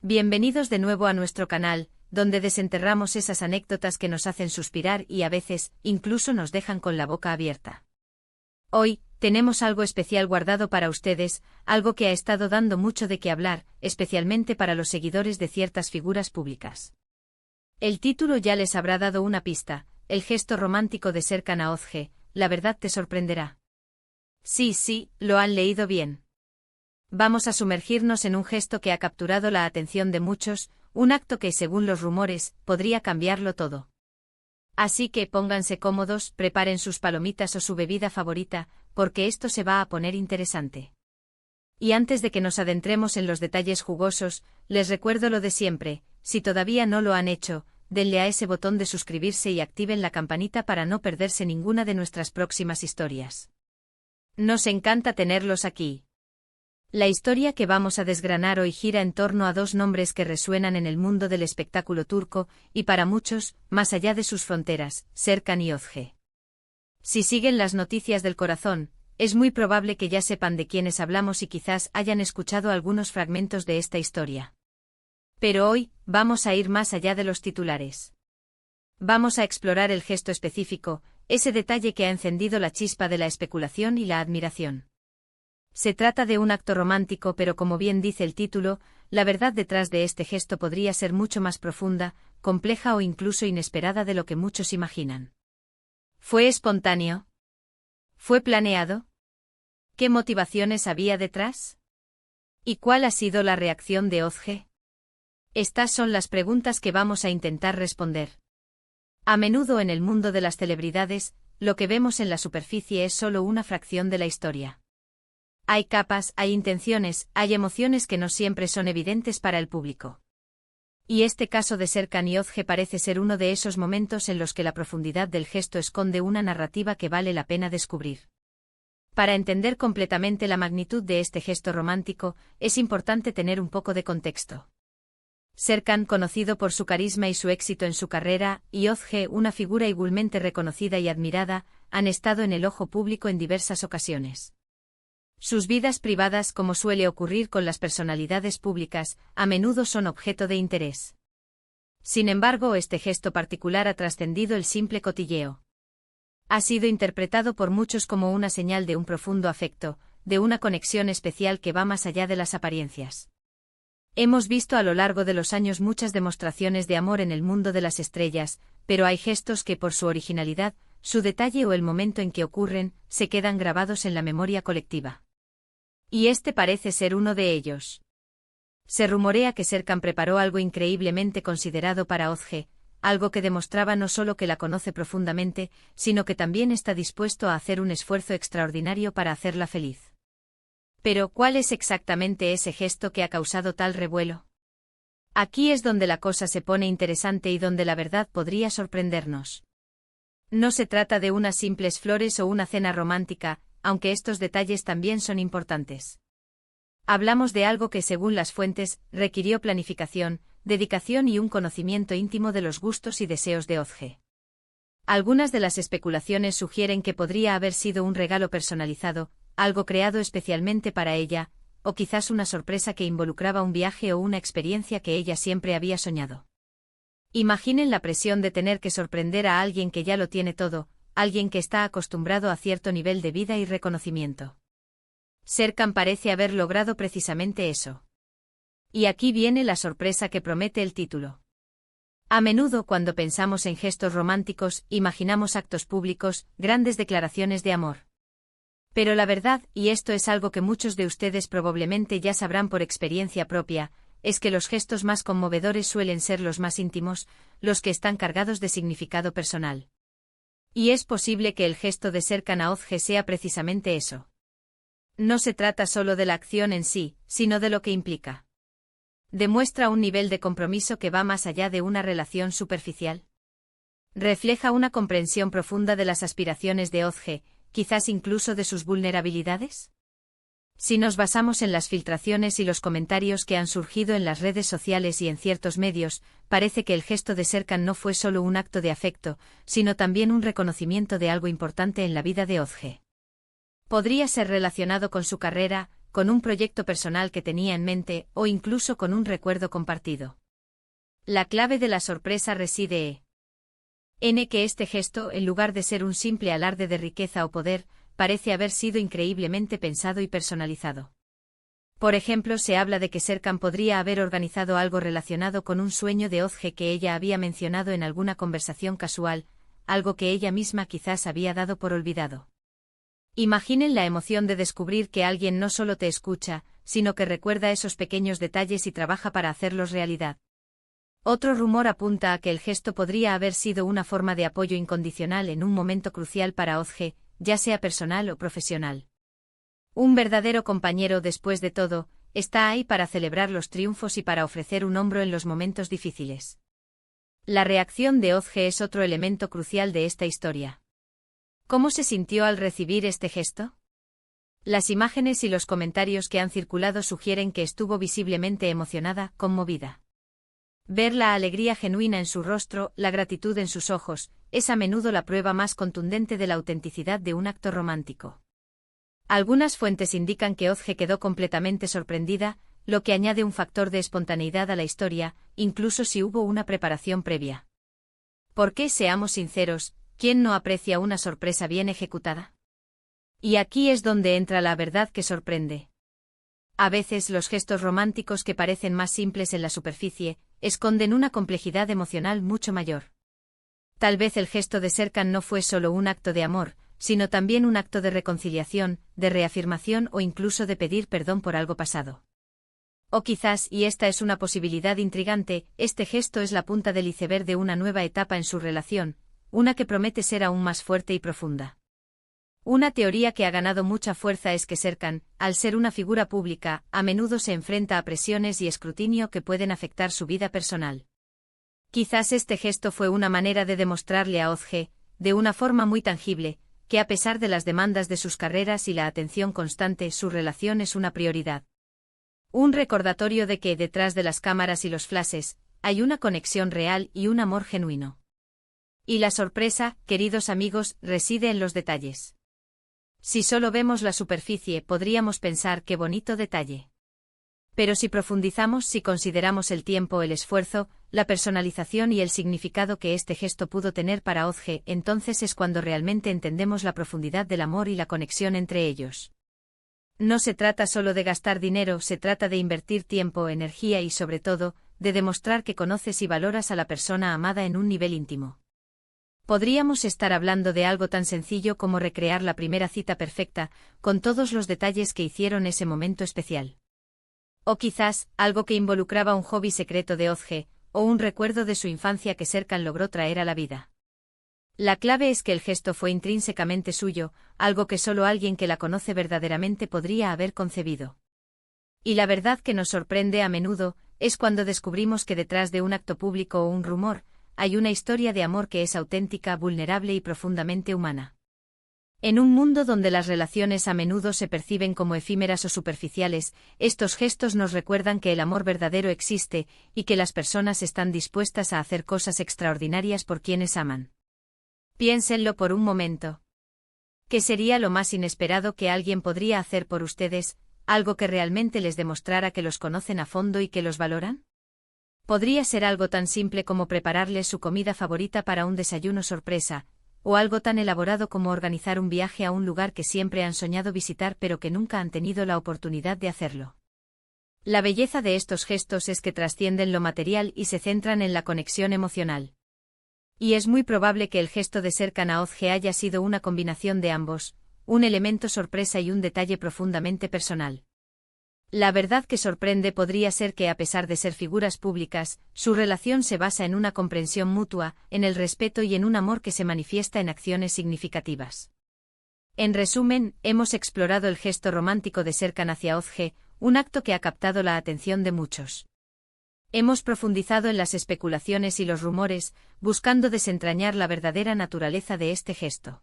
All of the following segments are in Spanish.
Bienvenidos de nuevo a nuestro canal, donde desenterramos esas anécdotas que nos hacen suspirar y a veces, incluso nos dejan con la boca abierta. Hoy, tenemos algo especial guardado para ustedes, algo que ha estado dando mucho de qué hablar, especialmente para los seguidores de ciertas figuras públicas. El título ya les habrá dado una pista, el gesto romántico de Serkan Aozge, la verdad te sorprenderá. Sí, lo han leído bien. Vamos a sumergirnos en un gesto que ha capturado la atención de muchos, un acto que, según los rumores, podría cambiarlo todo. Así que pónganse cómodos, preparen sus palomitas o su bebida favorita, porque esto se va a poner interesante. Y antes de que nos adentremos en los detalles jugosos, les recuerdo lo de siempre, si todavía no lo han hecho, denle a ese botón de suscribirse y activen la campanita para no perderse ninguna de nuestras próximas historias. Nos encanta tenerlos aquí. La historia que vamos a desgranar hoy gira en torno a dos nombres que resuenan en el mundo del espectáculo turco, y para muchos, más allá de sus fronteras, Serkan y Aozge. Si siguen las noticias del corazón, es muy probable que ya sepan de quiénes hablamos y quizás hayan escuchado algunos fragmentos de esta historia. Pero hoy, vamos a ir más allá de los titulares. Vamos a explorar el gesto específico, ese detalle que ha encendido la chispa de la especulación y la admiración. Se trata de un acto romántico, pero como bien dice el título, la verdad detrás de este gesto podría ser mucho más profunda, compleja o incluso inesperada de lo que muchos imaginan. ¿Fue espontáneo? ¿Fue planeado? ¿Qué motivaciones había detrás? ¿Y cuál ha sido la reacción de Aozge? Estas son las preguntas que vamos a intentar responder. A menudo en el mundo de las celebridades, lo que vemos en la superficie es solo una fracción de la historia. Hay capas, hay intenciones, hay emociones que no siempre son evidentes para el público. Y este caso de Serkan y Aozge parece ser uno de esos momentos en los que la profundidad del gesto esconde una narrativa que vale la pena descubrir. Para entender completamente la magnitud de este gesto romántico, es importante tener un poco de contexto. Serkan, conocido por su carisma y su éxito en su carrera, y Aozge, una figura igualmente reconocida y admirada, han estado en el ojo público en diversas ocasiones. Sus vidas privadas, como suele ocurrir con las personalidades públicas, a menudo son objeto de interés. Sin embargo, este gesto particular ha trascendido el simple cotilleo. Ha sido interpretado por muchos como una señal de un profundo afecto, de una conexión especial que va más allá de las apariencias. Hemos visto a lo largo de los años muchas demostraciones de amor en el mundo de las estrellas, pero hay gestos que por su originalidad, su detalle o el momento en que ocurren, se quedan grabados en la memoria colectiva. Y este parece ser uno de ellos. Se rumorea que Serkan preparó algo increíblemente considerado para Aozge, algo que demostraba no solo que la conoce profundamente, sino que también está dispuesto a hacer un esfuerzo extraordinario para hacerla feliz. Pero, ¿cuál es exactamente ese gesto que ha causado tal revuelo? Aquí es donde la cosa se pone interesante y donde la verdad podría sorprendernos. No se trata de unas simples flores o una cena romántica, aunque estos detalles también son importantes. Hablamos de algo que, según las fuentes, requirió planificación, dedicación y un conocimiento íntimo de los gustos y deseos de Aozge. Algunas de las especulaciones sugieren que podría haber sido un regalo personalizado, algo creado especialmente para ella, o quizás una sorpresa que involucraba un viaje o una experiencia que ella siempre había soñado. Imaginen la presión de tener que sorprender a alguien que ya lo tiene todo, alguien que está acostumbrado a cierto nivel de vida y reconocimiento. Serkan parece haber logrado precisamente eso. Y aquí viene la sorpresa que promete el título. A menudo cuando pensamos en gestos románticos, imaginamos actos públicos, grandes declaraciones de amor. Pero la verdad, y esto es algo que muchos de ustedes probablemente ya sabrán por experiencia propia, es que los gestos más conmovedores suelen ser los más íntimos, los que están cargados de significado personal. Y es posible que el gesto de Serkan Aozge sea precisamente eso. No se trata solo de la acción en sí, sino de lo que implica. Demuestra un nivel de compromiso que va más allá de una relación superficial. Refleja una comprensión profunda de las aspiraciones de Aozge, quizás incluso de sus vulnerabilidades. Si nos basamos en las filtraciones y los comentarios que han surgido en las redes sociales y en ciertos medios, parece que el gesto de Serkan no fue solo un acto de afecto, sino también un reconocimiento de algo importante en la vida de Aozge. Podría ser relacionado con su carrera, con un proyecto personal que tenía en mente o incluso con un recuerdo compartido. La clave de la sorpresa reside en que este gesto, en lugar de ser un simple alarde de riqueza o poder, parece haber sido increíblemente pensado y personalizado. Por ejemplo, se habla de que Serkan podría haber organizado algo relacionado con un sueño de Ozge que ella había mencionado en alguna conversación casual, algo que ella misma quizás había dado por olvidado. Imaginen la emoción de descubrir que alguien no solo te escucha, sino que recuerda esos pequeños detalles y trabaja para hacerlos realidad. Otro rumor apunta a que el gesto podría haber sido una forma de apoyo incondicional en un momento crucial para Ozge, ya sea personal o profesional. Un verdadero compañero, después de todo, está ahí para celebrar los triunfos y para ofrecer un hombro en los momentos difíciles. La reacción de Ozge es otro elemento crucial de esta historia. ¿Cómo se sintió al recibir este gesto? Las imágenes y los comentarios que han circulado sugieren que estuvo visiblemente emocionada, conmovida. Ver la alegría genuina en su rostro, la gratitud en sus ojos, es a menudo la prueba más contundente de la autenticidad de un acto romántico. Algunas fuentes indican que Ozge quedó completamente sorprendida, lo que añade un factor de espontaneidad a la historia, incluso si hubo una preparación previa. Porque, seamos sinceros, ¿quién no aprecia una sorpresa bien ejecutada? Y aquí es donde entra la verdad que sorprende. A veces los gestos románticos que parecen más simples en la superficie, esconden una complejidad emocional mucho mayor. Tal vez el gesto de Serkan no fue solo un acto de amor, sino también un acto de reconciliación, de reafirmación o incluso de pedir perdón por algo pasado. O quizás, y esta es una posibilidad intrigante, este gesto es la punta del iceberg de una nueva etapa en su relación, una que promete ser aún más fuerte y profunda. Una teoría que ha ganado mucha fuerza es que Serkan, al ser una figura pública, a menudo se enfrenta a presiones y escrutinio que pueden afectar su vida personal. Quizás este gesto fue una manera de demostrarle a Ozge, de una forma muy tangible, que a pesar de las demandas de sus carreras y la atención constante, su relación es una prioridad. Un recordatorio de que, detrás de las cámaras y los flashes, hay una conexión real y un amor genuino. Y la sorpresa, queridos amigos, reside en los detalles. Si solo vemos la superficie, podríamos pensar qué bonito detalle. Pero si profundizamos, si consideramos el tiempo, el esfuerzo, la personalización y el significado que este gesto pudo tener para Ozge, entonces es cuando realmente entendemos la profundidad del amor y la conexión entre ellos. No se trata solo de gastar dinero, se trata de invertir tiempo, energía y sobre todo, de demostrar que conoces y valoras a la persona amada en un nivel íntimo. Podríamos estar hablando de algo tan sencillo como recrear la primera cita perfecta, con todos los detalles que hicieron ese momento especial. O quizás, algo que involucraba un hobby secreto de Ozge, o un recuerdo de su infancia que Serkan logró traer a la vida. La clave es que el gesto fue intrínsecamente suyo, algo que solo alguien que la conoce verdaderamente podría haber concebido. Y la verdad que nos sorprende a menudo, es cuando descubrimos que detrás de un acto público o un rumor, hay una historia de amor que es auténtica, vulnerable y profundamente humana. En un mundo donde las relaciones a menudo se perciben como efímeras o superficiales, estos gestos nos recuerdan que el amor verdadero existe, y que las personas están dispuestas a hacer cosas extraordinarias por quienes aman. Piénsenlo por un momento. ¿Qué sería lo más inesperado que alguien podría hacer por ustedes, algo que realmente les demostrara que los conocen a fondo y que los valoran? Podría ser algo tan simple como prepararles su comida favorita para un desayuno sorpresa, o algo tan elaborado como organizar un viaje a un lugar que siempre han soñado visitar pero que nunca han tenido la oportunidad de hacerlo. La belleza de estos gestos es que trascienden lo material y se centran en la conexión emocional. Y es muy probable que el gesto de Serkan a Ozge haya sido una combinación de ambos, un elemento sorpresa y un detalle profundamente personal. La verdad que sorprende podría ser que a pesar de ser figuras públicas, su relación se basa en una comprensión mutua, en el respeto y en un amor que se manifiesta en acciones significativas. En resumen, hemos explorado el gesto romántico de Serkan hacia Ozge, un acto que ha captado la atención de muchos. Hemos profundizado en las especulaciones y los rumores, buscando desentrañar la verdadera naturaleza de este gesto.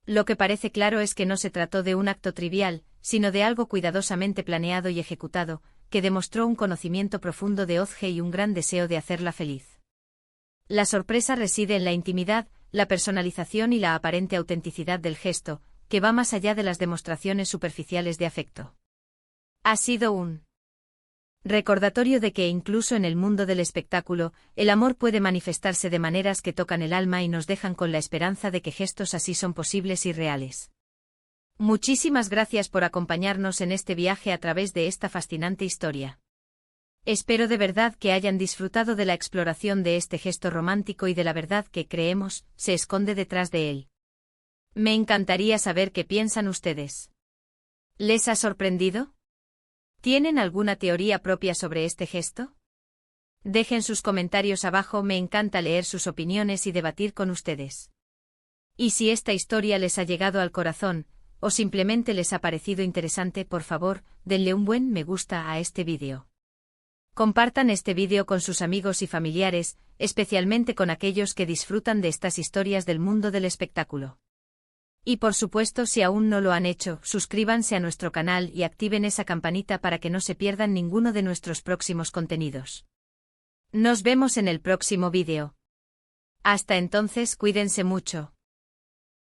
Lo que parece claro es que no se trató de un acto trivial, sino de algo cuidadosamente planeado y ejecutado, que demostró un conocimiento profundo de Ozge y un gran deseo de hacerla feliz. La sorpresa reside en la intimidad, la personalización y la aparente autenticidad del gesto, que va más allá de las demostraciones superficiales de afecto. Ha sido un recordatorio de que incluso en el mundo del espectáculo, el amor puede manifestarse de maneras que tocan el alma y nos dejan con la esperanza de que gestos así son posibles y reales. Muchísimas gracias por acompañarnos en este viaje a través de esta fascinante historia. Espero de verdad que hayan disfrutado de la exploración de este gesto romántico y de la verdad que creemos se esconde detrás de él. Me encantaría saber qué piensan ustedes. ¿Les ha sorprendido? ¿Tienen alguna teoría propia sobre este gesto? Dejen sus comentarios abajo, me encanta leer sus opiniones y debatir con ustedes. Y si esta historia les ha llegado al corazón, o simplemente les ha parecido interesante, por favor, denle un buen me gusta a este vídeo. Compartan este vídeo con sus amigos y familiares, especialmente con aquellos que disfrutan de estas historias del mundo del espectáculo. Y por supuesto, si aún no lo han hecho, suscríbanse a nuestro canal y activen esa campanita para que no se pierdan ninguno de nuestros próximos contenidos. Nos vemos en el próximo vídeo. Hasta entonces, cuídense mucho.